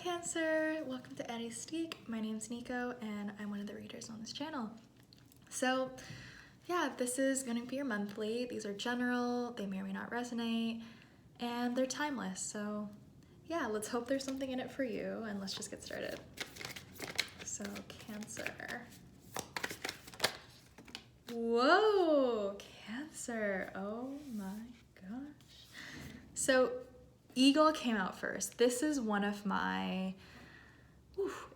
Cancer! Welcome to Heuristique. My name's Nico and I'm one of the readers on this channel. So yeah, this is going to be your monthly. These are general, they may or may not resonate, and they're timeless. So yeah, let's hope there's something in it for you and let's just get started. So Cancer. Whoa, Cancer. Oh my gosh. So Eagle came out first. This is one of my,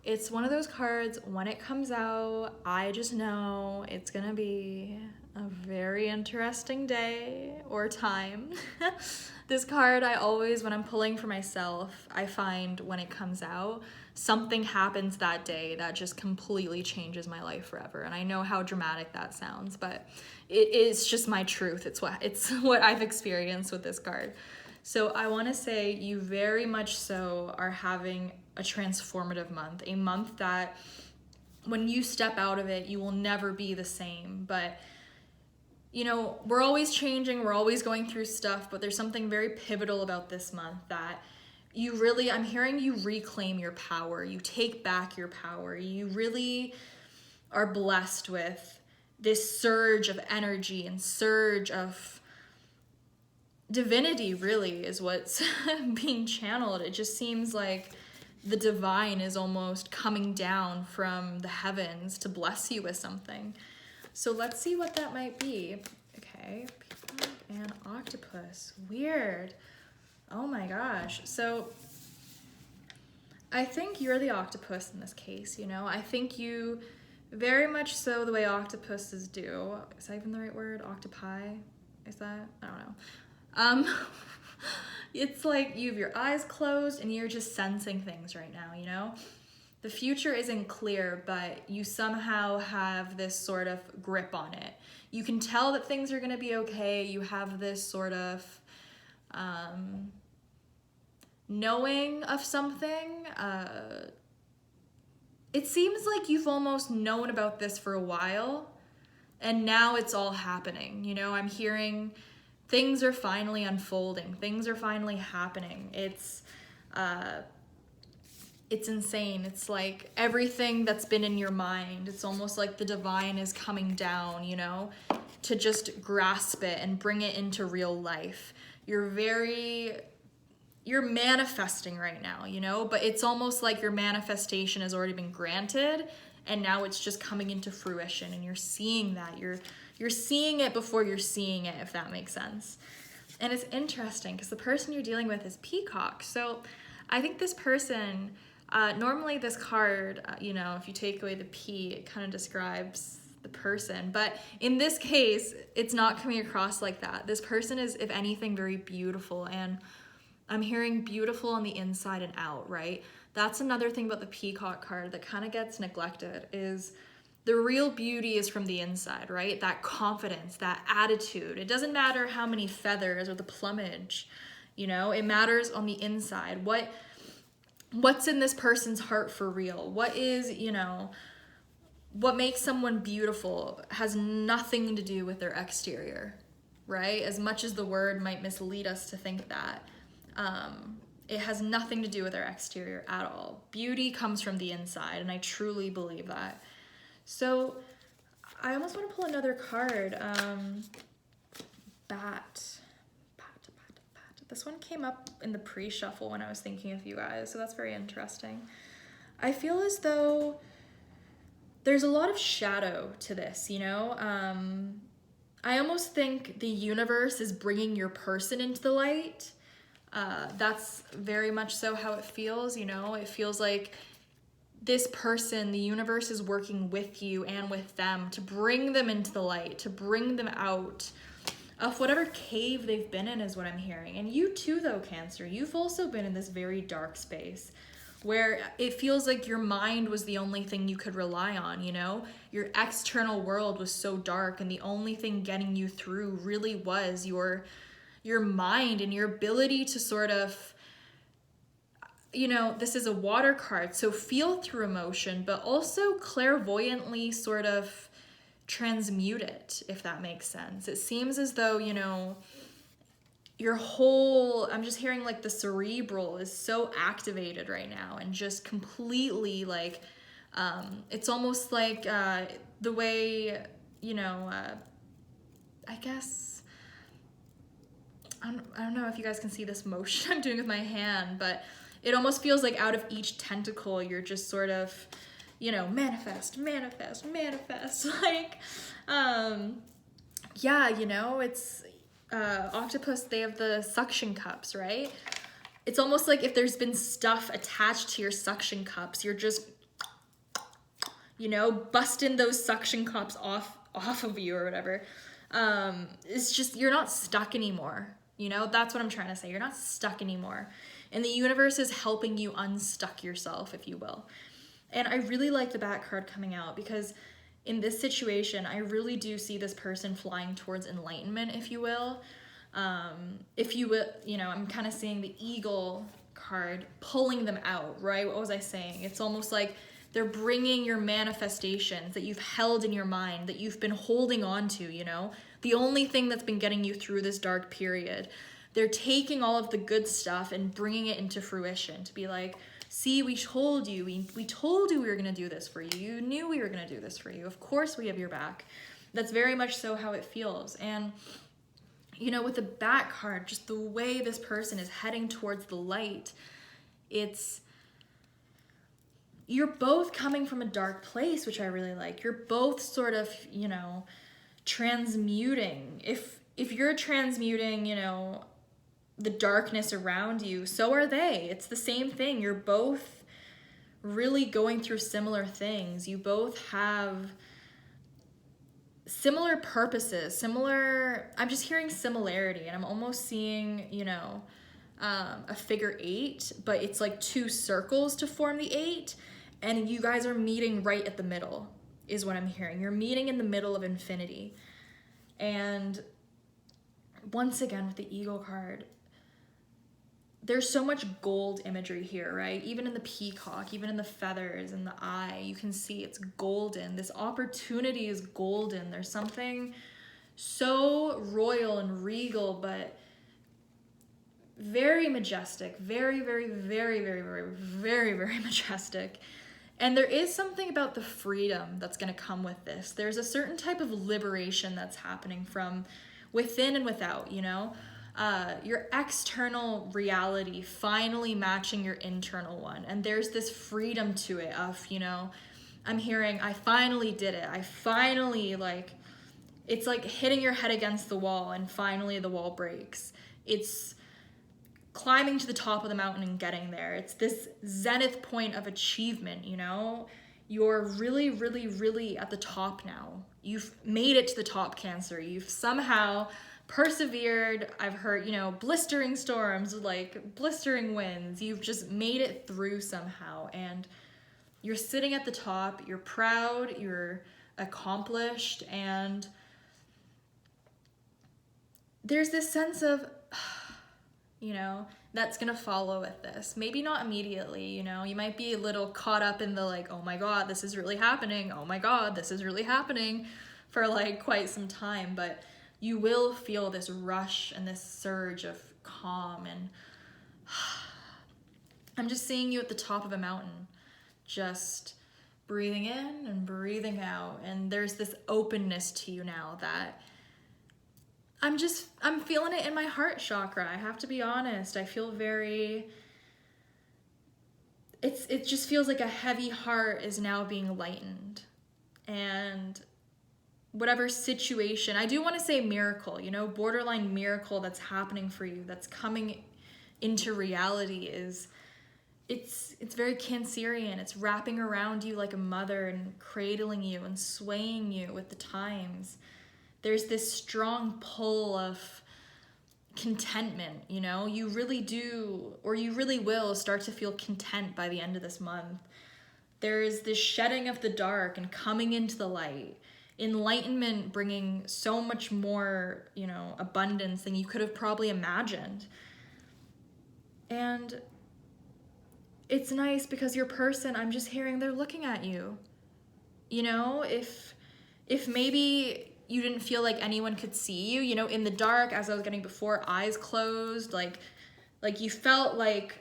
it's one of those cards, when it comes out, I just know it's gonna be a very interesting day or time. This card, I always, when I'm pulling for myself, I find when it comes out, something happens that day that just completely changes my life forever. And I know how dramatic that sounds, but it is just my truth. It's what I've experienced with this card. So I want to say you very much so are having a transformative month, a month that when you step out of it, you will never be the same. But, you know, we're always changing, we're always going through stuff, but there's something very pivotal about this month that you really, I'm hearing you reclaim your power, you take back your power, you really are blessed with this surge of energy and surge of divinity, really is what's being channeled. It just seems like the divine is almost coming down from the heavens to bless you with something. So let's see what that might be. Okay, peacock and octopus. Weird. Oh my gosh. So I think you're the octopus in this case, you know? I think you very much so the way octopuses do. Is that even the right word? Octopi? Is that? I don't know. It's like you have your eyes closed and you're just sensing things right now, you know? The future isn't clear, but you somehow have this sort of grip on it. You can tell that things are gonna be okay. You have this sort of knowing of something. It seems like you've almost known about this for a while and now it's all happening. You know, I'm hearing things are finally unfolding. Things are finally happening. It's insane. It's like everything that's been in your mind, it's almost like the divine is coming down, you know, to just grasp it and bring it into real life. You're manifesting right now, you know, but it's almost like your manifestation has already been granted and now it's just coming into fruition and you're seeing that. You're seeing it before you're seeing it, if that makes sense. And it's interesting because the person you're dealing with is Peacock. So I think this person, normally this card, you know, if you take away the P, it kind of describes the person. But in this case, it's not coming across like that. This person is, if anything, very beautiful. And I'm hearing beautiful on the inside and out, right? That's another thing about the Peacock card that kind of gets neglected is the real beauty is from the inside, right? That confidence, that attitude. It doesn't matter how many feathers or the plumage, you know, it matters on the inside. What's in this person's heart for real? What is, you know, what makes someone beautiful has nothing to do with their exterior, right? As much as the word might mislead us to think that, it has nothing to do with their exterior at all. Beauty comes from the inside, and I truly believe that. So I almost want to pull another card. Bat. This one came up in the pre-shuffle when I was thinking of you guys, so that's very interesting. I feel as though there's a lot of shadow to this, you know? I almost think the universe is bringing your person into the light. That's very much so how it feels, you know? It feels like this person, the universe is working with you and with them to bring them into the light, to bring them out of whatever cave they've been in is what I'm hearing. And you too, though, Cancer, you've also been in this very dark space where it feels like your mind was the only thing you could rely on, you know? Your external world was so dark and the only thing getting you through really was your mind and your ability to sort of, you know, this is a water card, so feel through emotion, but also clairvoyantly sort of transmute it, if that makes sense. It seems as though, you know, your whole, I'm just hearing like the cerebral is so activated right now and just completely like, it's almost like the way, you know, I guess, I don't know if you guys can see this motion I'm doing with my hand, but it almost feels like out of each tentacle, you're just sort of, you know, manifest, manifest, manifest. Like, yeah, you know, it's, octopus, they have the suction cups, right? It's almost like if there's been stuff attached to your suction cups, you're just, you know, busting those suction cups off of you or whatever. It's just, you're not stuck anymore. You know, that's what I'm trying to say. You're not stuck anymore. And the universe is helping you unstuck yourself, if you will. And I really like the back card coming out because in this situation, I really do see this person flying towards enlightenment, if you will. If you will, you know, I'm kind of seeing the eagle card pulling them out, right? What was I saying? It's almost like they're bringing your manifestations that you've held in your mind, that you've been holding on to, you know, the only thing that's been getting you through this dark period. They're taking all of the good stuff and bringing it into fruition to be like, see, we told you, we told you we were going to do this for you. You knew we were going to do this for you. Of course we have your back. That's very much so how it feels. And, you know, with the back card, just the way this person is heading towards the light, it's, you're both coming from a dark place, which I really like. You're both sort of, you know, transmuting. If you're transmuting, you know, the darkness around you, so are they. It's the same thing. You're both really going through similar things. You both have similar purposes, similar, I'm just hearing similarity, and I'm almost seeing, you know, a figure 8, but it's like 2 circles to form the 8, and you guys are meeting right at the middle, is what I'm hearing. You're meeting in the middle of infinity. And once again, with the eagle card, there's so much gold imagery here, right? Even in the peacock, even in the feathers and the eye, you can see it's golden. This opportunity is golden. There's something so royal and regal, but very majestic, very, very, very, very, very, very, very majestic. And there is something about the freedom that's going to come with this. There's a certain type of liberation that's happening from within and without, you know? Your external reality finally matching your internal one. And there's this freedom to it of, you know, I'm hearing, I finally did it. I finally, like, it's like hitting your head against the wall and finally the wall breaks. It's climbing to the top of the mountain and getting there. It's this zenith point of achievement, you know? You're really, really, really at the top now. You've made it to the top, Cancer. You've somehow persevered. I've heard, you know, blistering storms, like blistering winds. You've just made it through somehow. And you're sitting at the top. You're proud. You're accomplished. And there's this sense of, you know, that's gonna follow with this. Maybe not immediately, you know, you might be a little caught up in the like, oh my God, this is really happening. Oh my God, this is really happening for like quite some time, but you will feel this rush and this surge of calm. And I'm just seeing you at the top of a mountain, just breathing in and breathing out. And there's this openness to you now that I'm feeling it in my heart chakra. I have to be honest. I feel very, it just feels like a heavy heart is now being lightened. And whatever situation, I do want to say miracle, you know, borderline miracle that's happening for you, that's coming into reality is, it's very Cancerian. It's wrapping around you like a mother and cradling you and swaying you with the times. There's this strong pull of contentment, you know? You really do, or you really will start to feel content by the end of this month. There is this shedding of the dark and coming into the light. Enlightenment bringing so much more, you know, abundance than you could have probably imagined. And it's nice because your person, I'm just hearing they're looking at you. You know, if maybe you didn't feel like anyone could see you, you know, in the dark, as I was getting before, eyes closed, like you felt like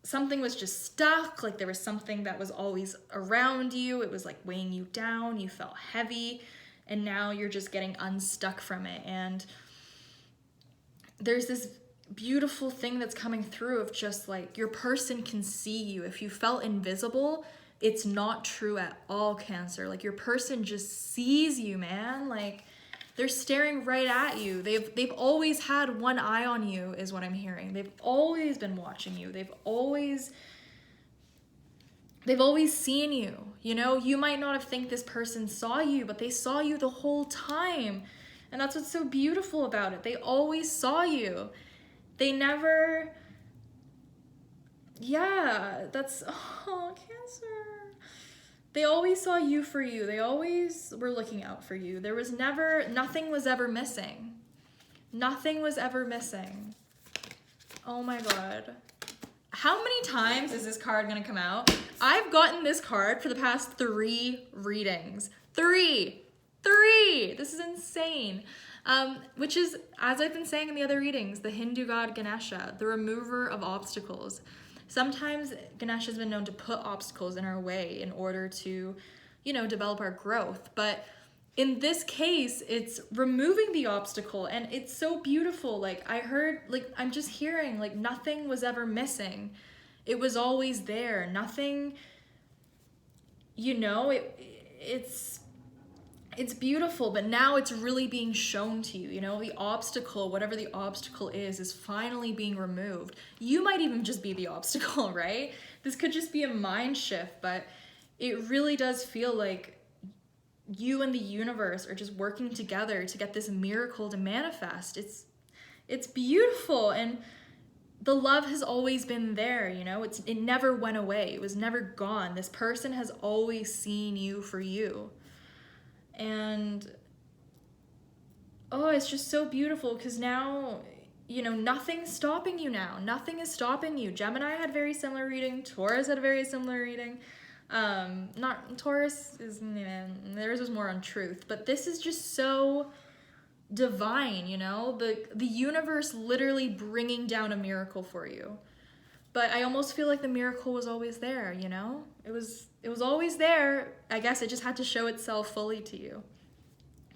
something was just stuck, like there was something that was always around you. It was like weighing you down. You felt heavy, and now you're just getting unstuck from it. And there's this beautiful thing that's coming through of just like your person can see you. If you felt invisible, it's not true at all, Cancer. Like your person just sees you, man. Like they're staring right at you. They've always had one eye on you, is what I'm hearing. They've always been watching you. They've always seen you. You know, you might not have think this person saw you, but they saw you the whole time. And that's what's so beautiful about it. They always saw you. They never, yeah, that's, oh, Cancer. They always saw you for you. They always were looking out for you. There was never, nothing was ever missing. Nothing was ever missing. Oh my God. How many times is this card gonna come out? I've gotten this card for the past 3 readings. 3! This is insane. Which is, as I've been saying in the other readings, the Hindu god Ganesha, the remover of obstacles. Sometimes Ganesha has been known to put obstacles in our way in order to, you know, develop our growth. But in this case, it's removing the obstacle, and it's so beautiful. Like I heard, like I'm just hearing, like nothing was ever missing. It was always there. Nothing, you know, it's beautiful, but now it's really being shown to you, you know, the obstacle, whatever the obstacle is finally being removed. You might even just be the obstacle, right? This could just be a mind shift, but it really does feel like you and the universe are just working together to get this miracle to manifest. It's beautiful, and the love has always been there, you know, it never went away. It was never gone. This person has always seen you for you. And oh, it's just so beautiful because now, you know, nothing's stopping you now. Nothing is stopping you. Gemini had a very similar reading. Taurus had a very similar reading. Not Taurus is, theirs was more on truth, but this is just so divine, you know, the universe literally bringing down a miracle for you. But I almost feel like the miracle was always there, you know? It was always there. I guess it just had to show itself fully to you.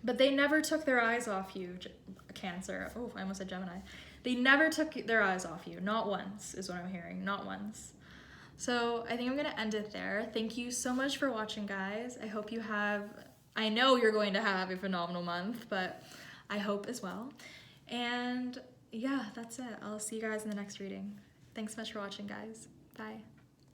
But they never took their eyes off you, Cancer. Oh, I almost said Gemini. They never took their eyes off you. Not once, is what I'm hearing. Not once. So I think I'm going to end it there. Thank you so much for watching, guys. I hope you have, I know you're going to have a phenomenal month, but I hope as well. And yeah, that's it. I'll see you guys in the next reading. Thanks so much for watching, guys. Bye.